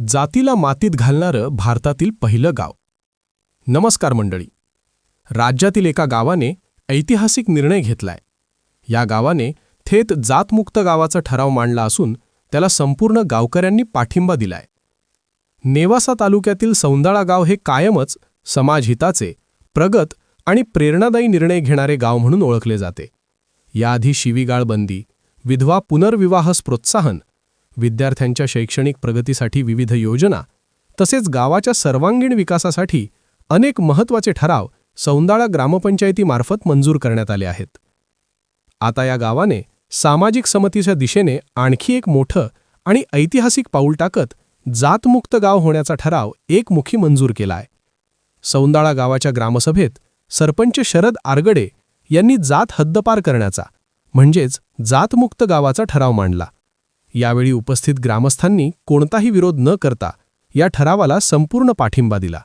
जातीला मातीत घालणारं भारतातील पहिलं गाव. नमस्कार मंडळी. राज्यातील एका गावाने ऐतिहासिक निर्णय घेतलाय. या गावाने थेट जातमुक्त गावाचा ठराव मांडला असून त्याला संपूर्ण गावकऱ्यांनी पाठिंबा दिलाय. नेवासा तालुक्यातील सौंदाळा गाव हे कायमच समाजहिताचे, प्रगत आणि प्रेरणादायी निर्णय घेणारे गाव म्हणून ओळखले जाते. याआधी शिवीगाळ बंदी, विधवा पुनर्विवाहास प्रोत्साहन, विद्यार्थ्यांच्या शैक्षणिक प्रगतीसाठी विविध योजना तसेच गावाच्या सर्वांगीण विकासासाठी अनेक महत्त्वाचे ठराव सौंदाळा ग्रामपंचायतीमार्फत मंजूर करण्यात आले आहेत. आता या गावाने सामाजिक समतेच्या दिशेने आणखी एक मोठं आणि ऐतिहासिक पाऊल टाकत जातमुक्त गाव होण्याचा ठराव एकमुखी मंजूर केलाय. सौंदाळा गावाच्या ग्रामसभेत सरपंच शरद आरगडे यांनी जात हद्दपार करण्याचा म्हणजेच जातमुक्त गावाचा ठराव मांडला. यावेळी उपस्थित ग्रामस्थांनी कोणताही विरोध न करता या ठरावाला संपूर्ण पाठिंबा दिला.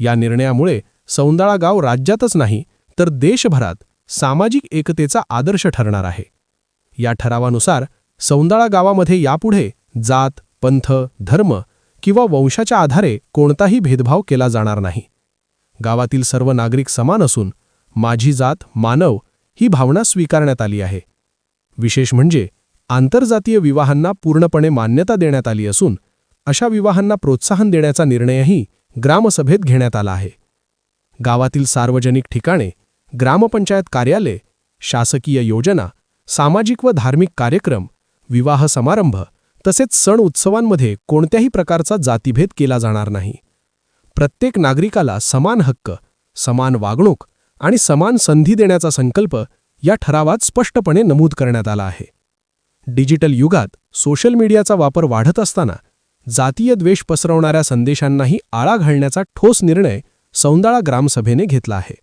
या निर्णयामुळे सौंदाळा गाव राज्यातच नाही तर देशभरात सामाजिक एकतेचा आदर्श ठरणार आहे. या ठरावानुसार सौंदाळा गावामध्ये यापुढे जात, पंथ, धर्म किंवा वंशाच्या आधारे कोणताही भेदभाव केला जाणार नाही. गावातील सर्व नागरिक समान असून माझी जात मानव ही भावना स्वीकारण्यात आली आहे. विशेष म्हणजे आंतरजातीय विवाहांना पूर्णपणे मान्यता देण्यात आली असून अशा विवाहांना प्रोत्साहन देण्याचा निर्णयही ग्रामसभेत घेण्यात आला आहे. गावातील सार्वजनिक ठिकाणे, ग्रामपंचायत कार्यालय, शासकीय योजना, सामाजिक व धार्मिक कार्यक्रम, विवाह समारंभ तसेच सण उत्सवांमध्ये कोणत्याही प्रकारचा जातीभेद केला जाणार नाही. प्रत्येक नागरिकाला समान हक्क, समान वागणूक आणि समान संधी देण्याचा संकल्प या ठरावात स्पष्टपणे नमूद करण्यात आला आहे. डिजिटल युगात सोशल मीडियाचा वापर वाढत असताना जातीय द्वेष पसरवणाऱ्या संदेशांनाही आळा घालण्याचा ठोस निर्णय सौंदाळा ग्रामसभेने घेतला आहे.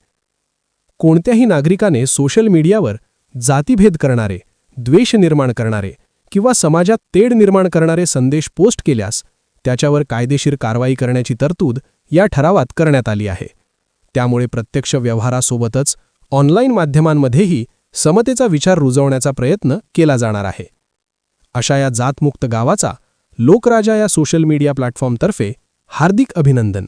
कोणत्याही नागरिकाने सोशल मीडियावर जातीभेद करणारे, द्वेष निर्माण करणारे किंवा समाजात तेढ निर्माण करणारे संदेश पोस्ट केल्यास त्याच्यावर कायदेशीर कारवाई करण्याची तरतूद या ठरावात करण्यात आली आहे. त्यामुळे प्रत्यक्ष व्यवहारासोबतच ऑनलाईन माध्यमांमध्येही समतेचा विचार रुजवण्याचा प्रयत्न केला जाणार आहे. अशा या जातमुक्त गावाचा लोकराजा या सोशल मीडिया प्लॅटफॉर्मतर्फे हार्दिक अभिनंदन.